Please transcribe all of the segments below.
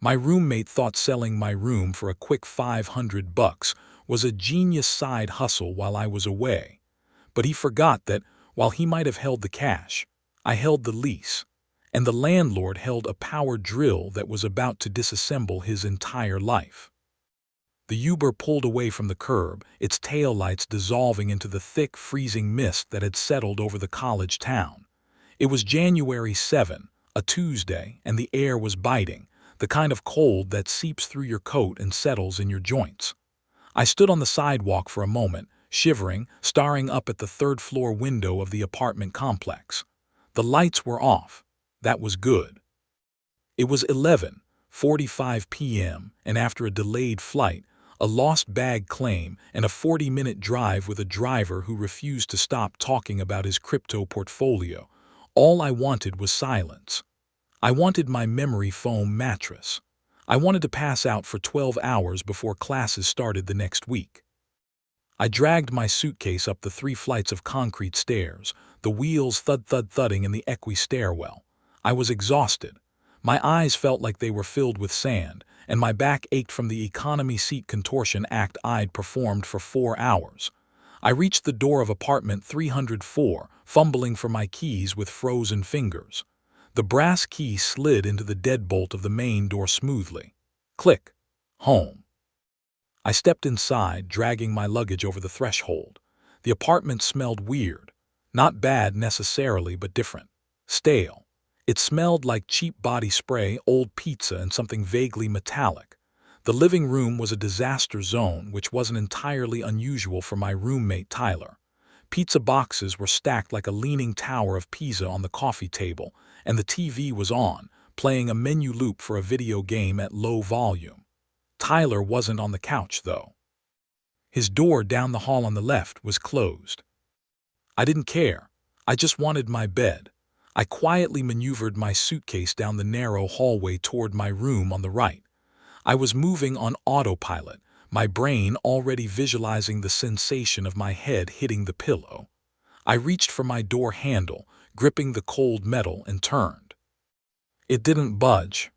My roommate thought selling my room for a quick $500 was a genius side hustle while I was away. But he forgot that, while he might have held the cash, I held the lease, and the landlord held a power drill that was about to disassemble his entire life. The Uber pulled away from the curb, its taillights dissolving into the thick, freezing mist that had settled over the college town. It was January 7, a Tuesday, and the air was biting, the kind of cold that seeps through your coat and settles in your joints. I stood on the sidewalk for a moment, shivering, staring up at the third-floor window of the apartment complex. The lights were off. That was good. It was 11:45 p.m., and after a delayed flight, a lost bag claim, and a 40-minute drive with a driver who refused to stop talking about his crypto portfolio, all I wanted was silence. I wanted my memory foam mattress. I wanted to pass out for 12 hours before classes started the next week. I dragged my suitcase up the 3 flights of concrete stairs, the wheels thud-thud-thudding in the equi stairwell. I was exhausted. My eyes felt like they were filled with sand, and my back ached from the economy seat contortion act I'd performed for 4 hours. I reached the door of apartment 304, fumbling for my keys with frozen fingers. The brass key slid into the deadbolt of the main door smoothly. Click. Home. I stepped inside, dragging my luggage over the threshold. The apartment smelled weird. Not bad necessarily, but different. Stale. It smelled like cheap body spray, old pizza, and something vaguely metallic. The living room was a disaster zone, which wasn't entirely unusual for my roommate Tyler. Pizza boxes were stacked like a leaning tower of Pisa on the coffee table, and the TV was on, playing a menu loop for a video game at low volume. Tyler wasn't on the couch, though. His door down the hall on the left was closed. I didn't care. I just wanted my bed. I quietly maneuvered my suitcase down the narrow hallway toward my room on the right. I was moving on autopilot, my brain already visualizing the sensation of my head hitting the pillow. I reached for my door handle, gripping the cold metal, and turned. It didn't budge.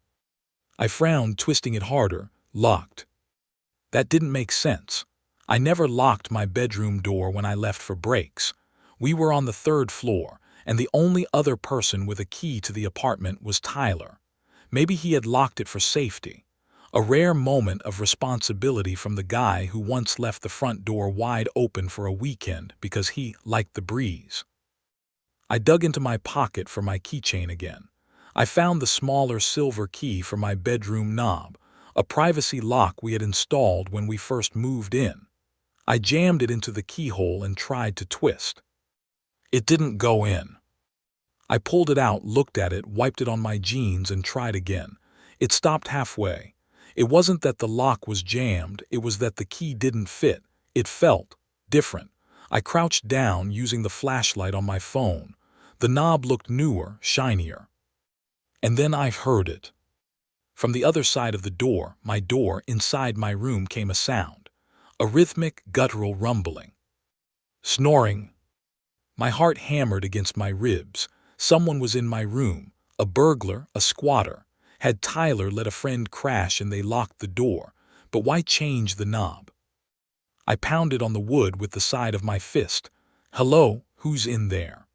I frowned, twisting it harder. Locked. That didn't make sense. I never locked my bedroom door when I left for breaks. We were on the 3rd floor, and the only other person with a key to the apartment was Tyler. Maybe he had locked it for safety. A rare moment of responsibility from the guy who once left the front door wide open for a weekend because he liked the breeze. I dug into my pocket for my keychain again. I found the smaller silver key for my bedroom knob, a privacy lock we had installed when we first moved in. I jammed it into the keyhole and tried to twist. It didn't go in. I pulled it out, looked at it, wiped it on my jeans, and tried again. It stopped halfway. It wasn't that the lock was jammed, it was that the key didn't fit. It felt different. I crouched down, using the flashlight on my phone. The knob looked newer, shinier. And then I heard it. From the other side of the door, my door, inside my room, came a sound. A rhythmic, guttural rumbling. Snoring. My heart hammered against my ribs. Someone was in my room. A burglar, a squatter. Had Tyler let a friend crash and they locked the door? But why change the knob? I pounded on the wood with the side of my fist. Hello, who's in there?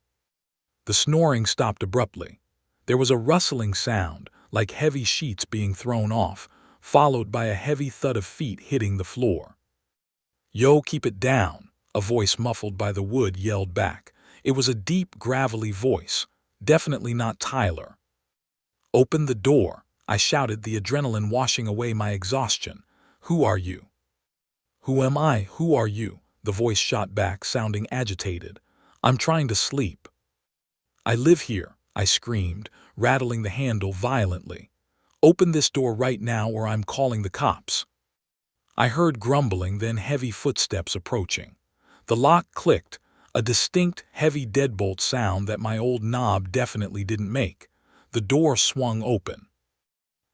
The snoring stopped abruptly. There was a rustling sound, like heavy sheets being thrown off, followed by a heavy thud of feet hitting the floor. Yo, keep it down, a voice muffled by the wood yelled back. It was a deep, gravelly voice, definitely not Tyler. Open the door, I shouted, the adrenaline washing away my exhaustion. Who are you? Who am I? Who are you? The voice shot back, sounding agitated. I'm trying to sleep. I live here, I screamed, rattling the handle violently. Open this door right now or I'm calling the cops. I heard grumbling, then heavy footsteps approaching. The lock clicked, a distinct, heavy deadbolt sound that my old knob definitely didn't make. The door swung open.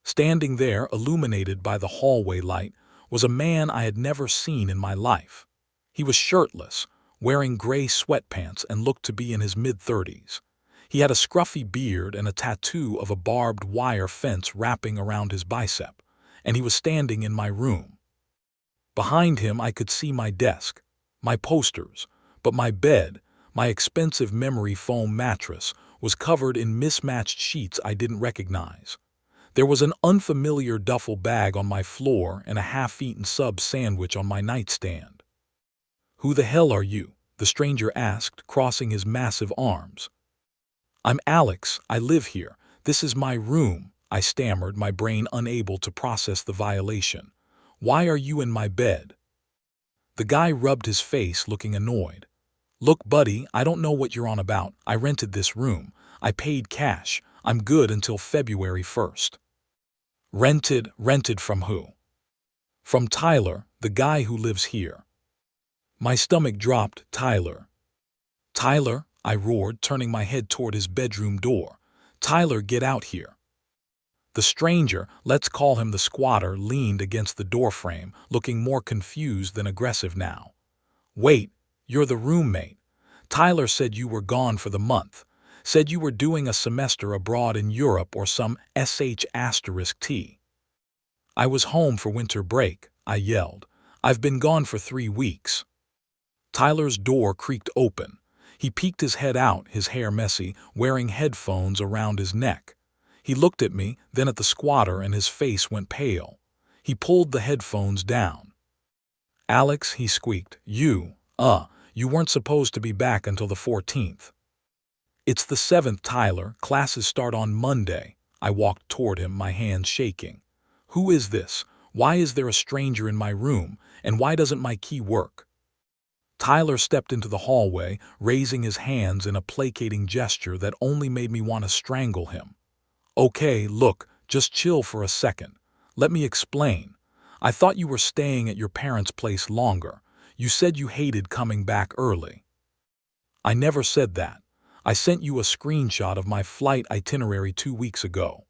Standing there, illuminated by the hallway light, was a man I had never seen in my life. He was shirtless, wearing gray sweatpants, and looked to be in his mid-30s. He had a scruffy beard and a tattoo of a barbed wire fence wrapping around his bicep, and he was standing in my room. Behind him I could see my desk, my posters, but my bed, my expensive memory foam mattress, was covered in mismatched sheets I didn't recognize. There was an unfamiliar duffel bag on my floor and a half-eaten sub sandwich on my nightstand. "Who the hell are you?" the stranger asked, crossing his massive arms. "I'm Alex. I live here. This is my room," I stammered, my brain unable to process the violation. "Why are you in my bed?" The guy rubbed his face, looking annoyed. "Look, buddy, I don't know what you're on about. I rented this room. I paid cash. I'm good until February 1st. Rented from who?" "From Tyler, the guy who lives here." My stomach dropped. "Tyler? Tyler?" I roared, turning my head toward his bedroom door. "Tyler, get out here." The stranger, let's call him the squatter, leaned against the doorframe, looking more confused than aggressive now. "Wait, you're the roommate. Tyler said you were gone for the month. Said you were doing a semester abroad in Europe or some sh*T. "I was home for winter break," I yelled. "I've been gone for 3 weeks." Tyler's door creaked open. He peeked his head out, his hair messy, wearing headphones around his neck. He looked at me, then at the squatter, and his face went pale. He pulled the headphones down. "Alex," he squeaked, you weren't supposed to be back until the 14th. "It's the 7th, Tyler. Classes start on Monday." I walked toward him, my hands shaking. "Who is this? Why is there a stranger in my room? And why doesn't my key work?" Tyler stepped into the hallway, raising his hands in a placating gesture that only made me want to strangle him. "Okay, look, just chill for a second. Let me explain. I thought you were staying at your parents' place longer. You said you hated coming back early." "I never said that. I sent you a screenshot of my flight itinerary 2 weeks ago."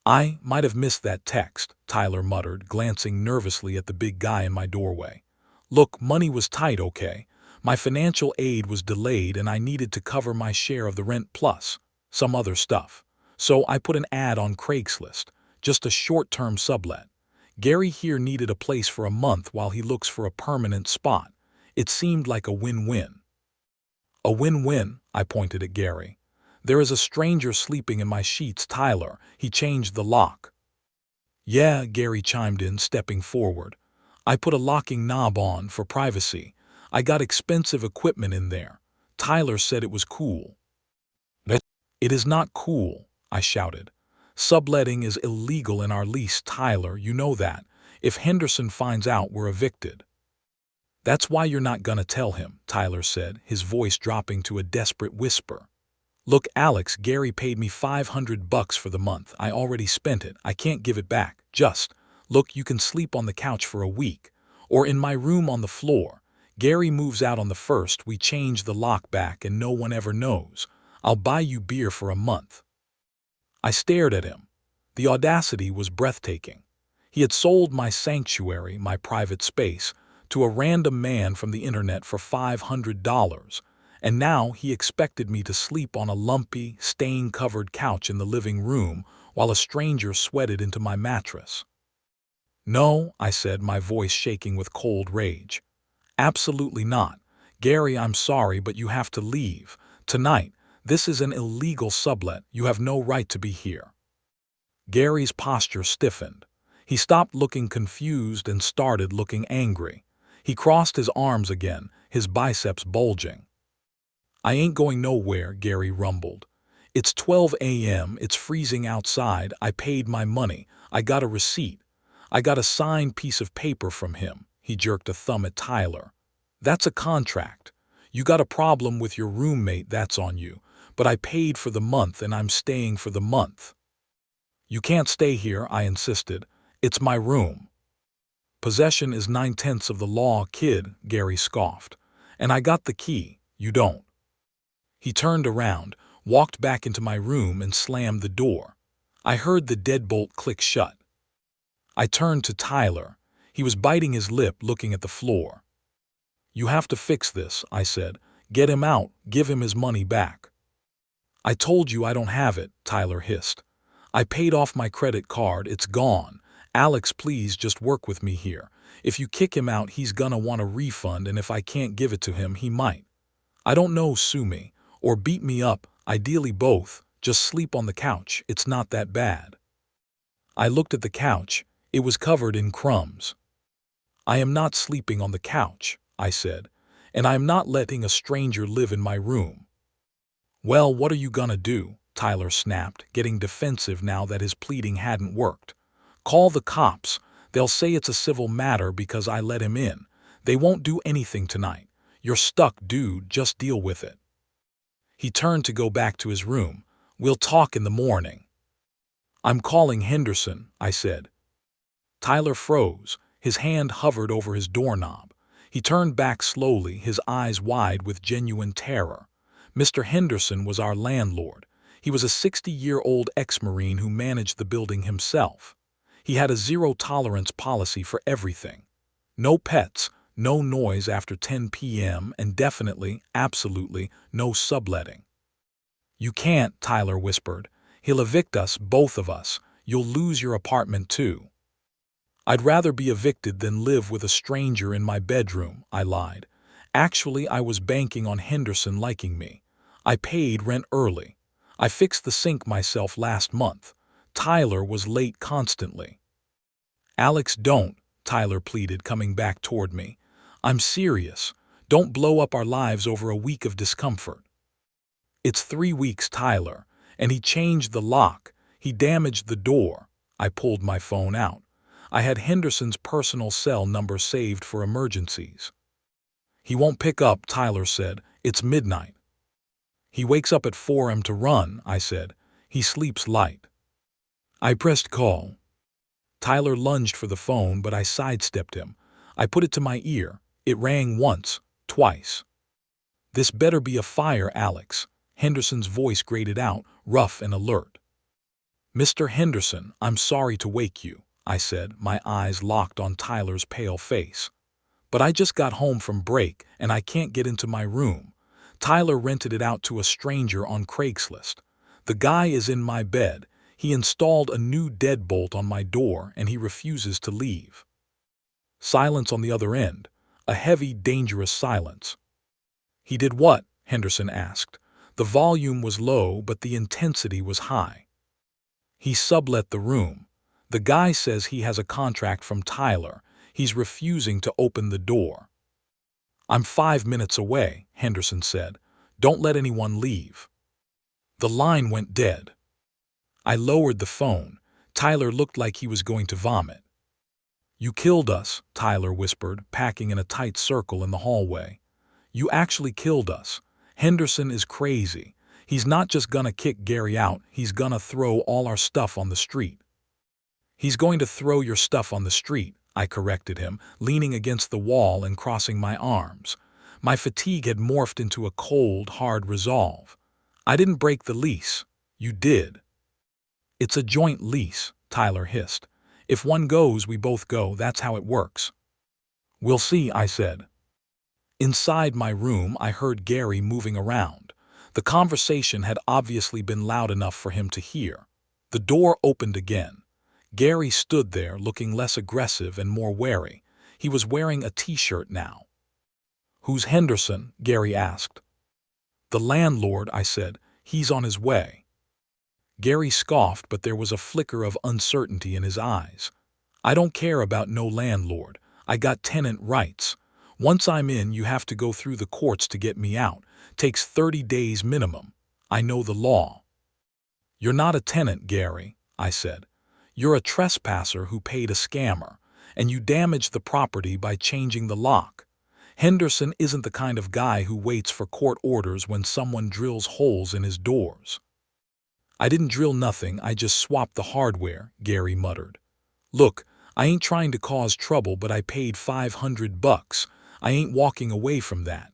"I might have missed that text," Tyler muttered, glancing nervously at the big guy in my doorway. "Look, money was tight, okay? My financial aid was delayed and I needed to cover my share of the rent plus some other stuff. So I put an ad on Craigslist, just a short-term sublet. Gary here needed a place for a month while he looks for a permanent spot. It seemed like a win-win." "A win-win?" I pointed at Gary. "There is a stranger sleeping in my sheets, Tyler. He changed the lock." "Yeah," Gary chimed in, stepping forward. "I put a locking knob on for privacy. I got expensive equipment in there. Tyler said it was cool." "It is not cool," I shouted. "Subletting is illegal in our lease, Tyler, you know that. If Henderson finds out, we're evicted." "That's why you're not gonna tell him," Tyler said, his voice dropping to a desperate whisper. "Look, Alex, Gary paid me $500 for the month. I already spent it. I can't give it back. Look, you can sleep on the couch for a week, or in my room on the floor. Gary moves out on the 1st, we change the lock back and no one ever knows. I'll buy you beer for a month." I stared at him. The audacity was breathtaking. He had sold my sanctuary, my private space, to a random man from the internet for $500, and now he expected me to sleep on a lumpy, stain-covered couch in the living room while a stranger sweated into my mattress. "No," I said, my voice shaking with cold rage. "Absolutely not. Gary, I'm sorry, but you have to leave. Tonight. This is an illegal sublet. You have no right to be here." Gary's posture stiffened. He stopped looking confused and started looking angry. He crossed his arms again, his biceps bulging. "I ain't going nowhere," Gary rumbled. "It's 12 a.m., it's freezing outside, I paid my money, I got a receipt. I got a signed piece of paper from him." He jerked a thumb at Tyler. "That's a contract. You got a problem with your roommate, that's on you. But I paid for the month and I'm staying for the month." "You can't stay here," I insisted. "It's my room." "Possession is 9/10 of the law, kid," Gary scoffed. "And I got the key. You don't." He turned around, walked back into my room and slammed the door. I heard the deadbolt click shut. I turned to Tyler. He was biting his lip, looking at the floor. "You have to fix this," I said. "Get him out, give him his money back." I told you I don't have it, Tyler hissed. I paid off my credit card, it's gone. Alex, please just work with me here. If you kick him out, he's gonna want a refund, and if I can't give it to him, he might. I don't know, sue me. Or beat me up, ideally both. Just sleep on the couch, it's not that bad. I looked at the couch. It was covered in crumbs. I am not sleeping on the couch, I said, and I am not letting a stranger live in my room. Well, what are you gonna do? Tyler snapped, getting defensive now that his pleading hadn't worked. Call the cops. They'll say it's a civil matter because I let him in. They won't do anything tonight. You're stuck, dude, just deal with it. He turned to go back to his room. We'll talk in the morning. I'm calling Henderson, I said. Tyler froze. His hand hovered over his doorknob. He turned back slowly, his eyes wide with genuine terror. Mr. Henderson was our landlord. He was a 60-year-old ex-Marine who managed the building himself. He had a zero-tolerance policy for everything. No pets, no noise after 10 p.m., and definitely, absolutely, no subletting. You can't, Tyler whispered. He'll evict us, both of us. You'll lose your apartment too. I'd rather be evicted than live with a stranger in my bedroom, I lied. Actually, I was banking on Henderson liking me. I paid rent early. I fixed the sink myself last month. Tyler was late constantly. Alex, don't, Tyler pleaded, coming back toward me. I'm serious. Don't blow up our lives over a week of discomfort. It's 3 weeks, Tyler, and he changed the lock. He damaged the door. I pulled my phone out. I had Henderson's personal cell number saved for emergencies. He won't pick up, Tyler said. It's midnight. He wakes up at 4 a.m. to run, I said. He sleeps light. I pressed call. Tyler lunged for the phone, but I sidestepped him. I put it to my ear. It rang once, twice. This better be a fire, Alex. Henderson's voice grated out, rough and alert. Mr. Henderson, I'm sorry to wake you, I said, my eyes locked on Tyler's pale face. But I just got home from break, and I can't get into my room. Tyler rented it out to a stranger on Craigslist. The guy is in my bed. He installed a new deadbolt on my door, and he refuses to leave. Silence on the other end. A heavy, dangerous silence. He did what? Henderson asked. The volume was low, but the intensity was high. He sublet the room. The guy says he has a contract from Tyler. He's refusing to open the door. I'm 5 minutes away, Henderson said. Don't let anyone leave. The line went dead. I lowered the phone. Tyler looked like he was going to vomit. You killed us, Tyler whispered, packing in a tight circle in the hallway. You actually killed us. Henderson is crazy. He's not just gonna kick Gary out, he's gonna throw all our stuff on the street. He's going to throw your stuff on the street, I corrected him, leaning against the wall and crossing my arms. My fatigue had morphed into a cold, hard resolve. I didn't break the lease. You did. It's a joint lease, Tyler hissed. If one goes, we both go. That's how it works. We'll see, I said. Inside my room, I heard Gary moving around. The conversation had obviously been loud enough for him to hear. The door opened again. Gary stood there, looking less aggressive and more wary. He was wearing a t-shirt now. Who's Henderson? Gary asked. The landlord, I said. He's on his way. Gary scoffed, but there was a flicker of uncertainty in his eyes. I don't care about no landlord. I got tenant rights. Once I'm in, you have to go through the courts to get me out. Takes 30 days minimum. I know the law. You're not a tenant, Gary, I said. You're a trespasser who paid a scammer, and you damaged the property by changing the lock. Henderson isn't the kind of guy who waits for court orders when someone drills holes in his doors. I didn't drill nothing, I just swapped the hardware, Gary muttered. Look, I ain't trying to cause trouble, but I paid $500. I ain't walking away from that.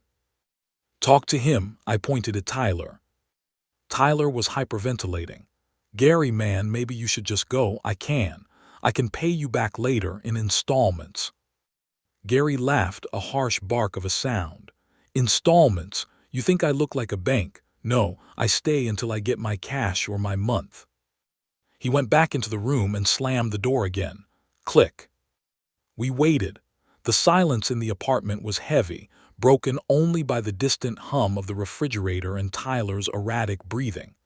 Talk to him, I pointed at Tyler. Tyler was hyperventilating. Gary, man, maybe you should just go. I can pay you back later in installments. Gary laughed, a harsh bark of a sound. Installments? You think I look like a bank? No, I stay until I get my cash or my month. He went back into the room and slammed the door again. Click. We waited. The silence in the apartment was heavy, broken only by the distant hum of the refrigerator and Tyler's erratic breathing.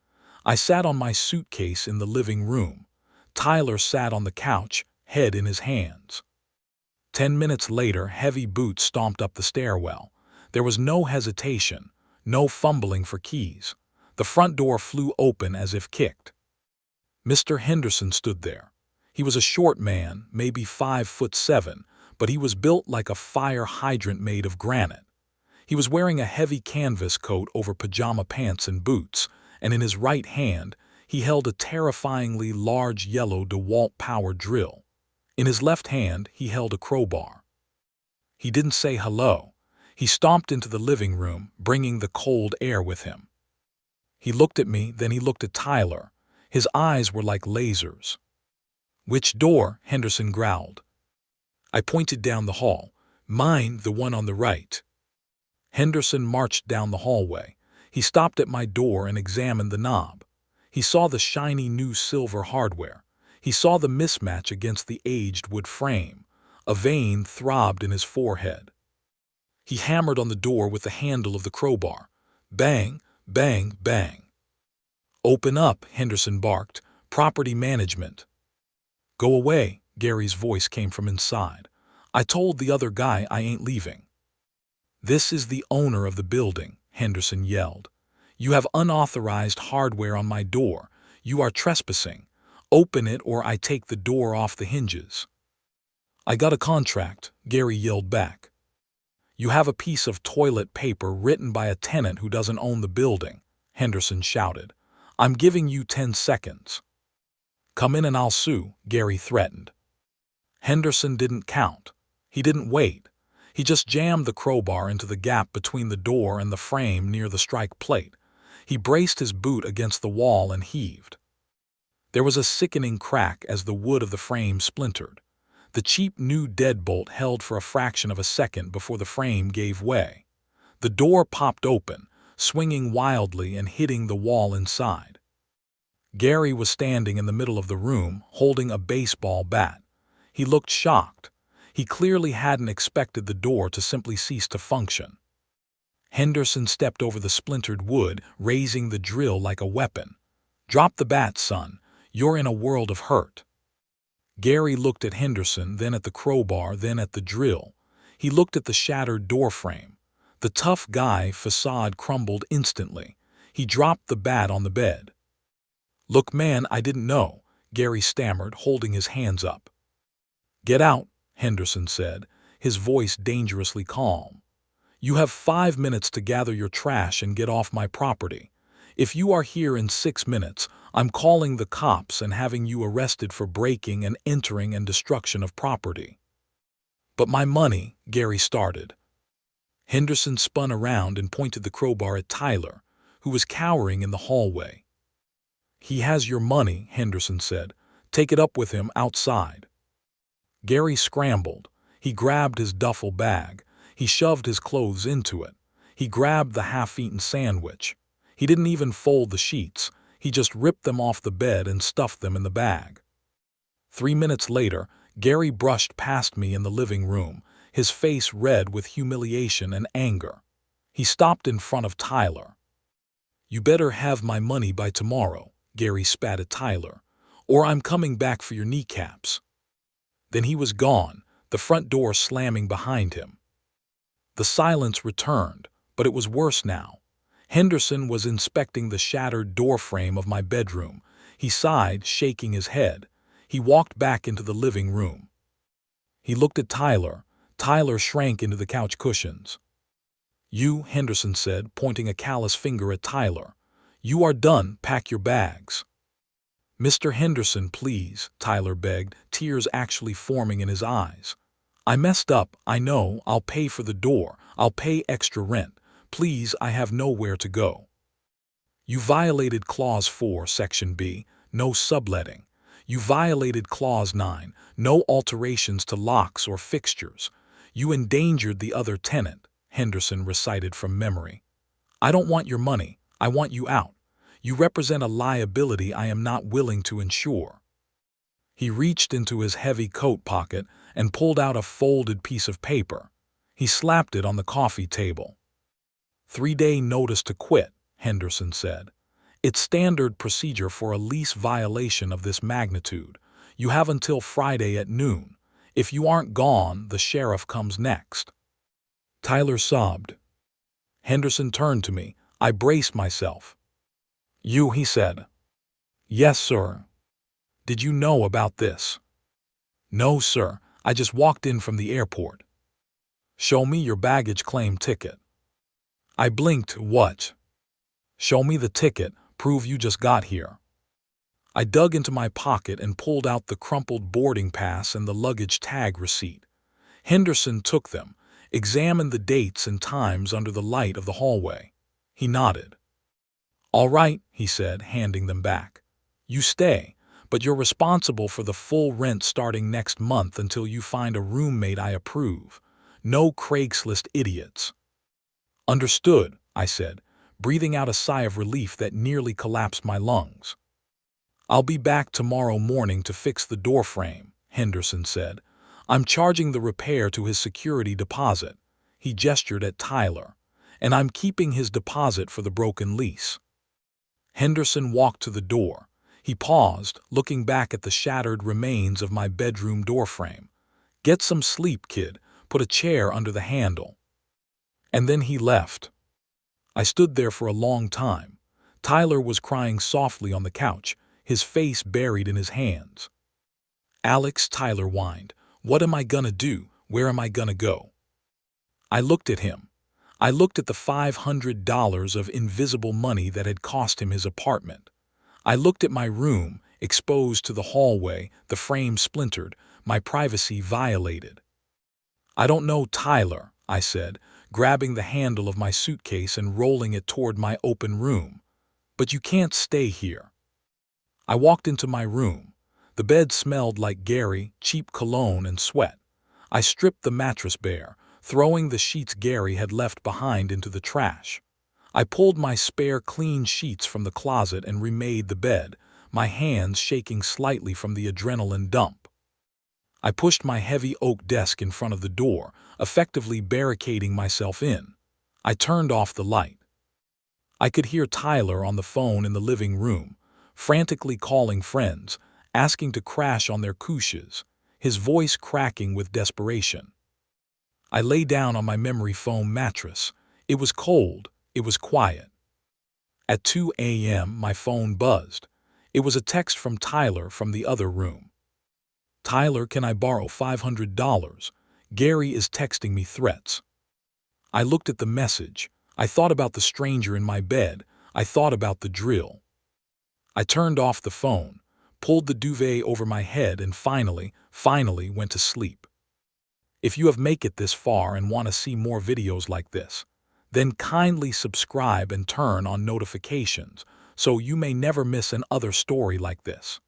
I sat on my suitcase in the living room. Tyler sat on the couch, head in his hands. 10 minutes later, heavy boots stomped up the stairwell. There was no hesitation, no fumbling for keys. The front door flew open as if kicked. Mr. Henderson stood there. He was a short man, maybe 5'7", but he was built like a fire hydrant made of granite. He was wearing a heavy canvas coat over pajama pants and boots, and in his right hand, he held a terrifyingly large yellow DeWalt power drill. In his left hand, he held a crowbar. He didn't say hello. He stomped into the living room, bringing the cold air with him. He looked at me, then he looked at Tyler. His eyes were like lasers. "Which door?" Henderson growled. I pointed down the hall. "Mine, the one on the right." Henderson marched down the hallway. He stopped at my door and examined the knob. He saw the shiny new silver hardware. He saw the mismatch against the aged wood frame. A vein throbbed in his forehead. He hammered on the door with the handle of the crowbar. Bang, bang, bang. "Open up," Henderson barked. "Property management." "Go away," Gary's voice came from inside. "I told the other guy I ain't leaving." "This is the owner of the building," Henderson yelled. "You have unauthorized hardware on my door. You are trespassing. Open it or I take the door off the hinges." "I got a contract," Gary yelled back. "You have a piece of toilet paper written by a tenant who doesn't own the building," Henderson shouted. "I'm giving you 10 seconds. "Come in and I'll sue," Gary threatened. Henderson didn't count. He didn't wait. He just jammed the crowbar into the gap between the door and the frame near the strike plate. He braced his boot against the wall and heaved. There was a sickening crack as the wood of the frame splintered. The cheap new deadbolt held for a fraction of a second before the frame gave way. The door popped open, swinging wildly and hitting the wall inside. Gary was standing in the middle of the room, holding a baseball bat. He looked shocked. He clearly hadn't expected the door to simply cease to function. Henderson stepped over the splintered wood, raising the drill like a weapon. "Drop the bat, son. You're in a world of hurt." Gary looked at Henderson, then at the crowbar, then at the drill. He looked at the shattered doorframe. The tough guy facade crumbled instantly. He dropped the bat on the bed. "Look, man, I didn't know," Gary stammered, holding his hands up. "Get out," Henderson said, his voice dangerously calm. "You have 5 minutes to gather your trash and get off my property. If you are here in 6 minutes, I'm calling the cops and having you arrested for breaking and entering and destruction of property." "But my money," Gary started. Henderson spun around and pointed the crowbar at Tyler, who was cowering in the hallway. "He has your money," Henderson said. "Take it up with him outside." Gary scrambled. He grabbed his duffel bag. He shoved his clothes into it. He grabbed the half-eaten sandwich. He didn't even fold the sheets. He just ripped them off the bed and stuffed them in the bag. 3 minutes later, Gary brushed past me in the living room, his face red with humiliation and anger. He stopped in front of Tyler. "You better have my money by tomorrow," Gary spat at Tyler, "or I'm coming back for your kneecaps." Then he was gone, the front door slamming behind him. The silence returned, but it was worse now. Henderson was inspecting the shattered doorframe of my bedroom. He sighed, shaking his head. He walked back into the living room. He looked at Tyler. Tyler shrank into the couch cushions. "You," Henderson said, pointing a callous finger at Tyler. "You are done. Pack your bags." "Mr. Henderson, please," Tyler begged, tears actually forming in his eyes. "I messed up, I know. I'll pay for the door. I'll pay extra rent. Please, I have nowhere to go." "You violated Clause 4, Section B, no subletting. You violated Clause 9, no alterations to locks or fixtures. You endangered the other tenant," Henderson recited from memory. "I don't want your money. I want you out. You represent a liability I am not willing to insure." He reached into his heavy coat pocket and pulled out a folded piece of paper. He slapped it on the coffee table. "3-day notice to quit," Henderson said. "It's standard procedure for a lease violation of this magnitude. You have until Friday at noon. If you aren't gone, the sheriff comes next." Tyler sobbed. Henderson turned to me. I braced myself. "You," he said. "Yes, sir." "Did you know about this?" "No, sir. I just walked in from the airport." "Show me your baggage claim ticket." I blinked. "What?" "Show me the ticket. Prove you just got here." I dug into my pocket and pulled out the crumpled boarding pass and the luggage tag receipt. Henderson took them, examined the dates and times under the light of the hallway. He nodded. "All right," he said, handing them back. "You stay, but you're responsible for the full rent starting next month until you find a roommate I approve. No Craigslist idiots." "Understood," I said, breathing out a sigh of relief that nearly collapsed my lungs. "I'll be back tomorrow morning to fix the door frame," Henderson said. "I'm charging the repair to his security deposit." He gestured at Tyler. "And I'm keeping his deposit for the broken lease." Henderson walked to the door. He paused, looking back at the shattered remains of my bedroom doorframe. "Get some sleep, kid. Put a chair under the handle." And then he left. I stood there for a long time. Tyler was crying softly on the couch, his face buried in his hands. "Alex," Tyler whined, "what am I gonna do? Where am I gonna go?" I looked at him. I looked at the $500 of invisible money that had cost him his apartment. I looked at my room, exposed to the hallway, the frame splintered, my privacy violated. "I don't know, Tyler," I said, grabbing the handle of my suitcase and rolling it toward my open room. "But you can't stay here." I walked into my room. The bed smelled like Gary, cheap cologne, and sweat. I stripped the mattress bare, throwing the sheets Gary had left behind into the trash. I pulled my spare clean sheets from the closet and remade the bed, my hands shaking slightly from the adrenaline dump. I pushed my heavy oak desk in front of the door, effectively barricading myself in. I turned off the light. I could hear Tyler on the phone in the living room, frantically calling friends, asking to crash on their couches, his voice cracking with desperation. I lay down on my memory foam mattress. It was cold. It was quiet. At 2 a.m., my phone buzzed. It was a text from Tyler from the other room. "Tyler, can I borrow $500? Gary is texting me threats." I looked at the message. I thought about the stranger in my bed. I thought about the drill. I turned off the phone, pulled the duvet over my head, and finally went to sleep. If you have made it this far and want to see more videos like this, then kindly subscribe and turn on notifications so you may never miss another story like this.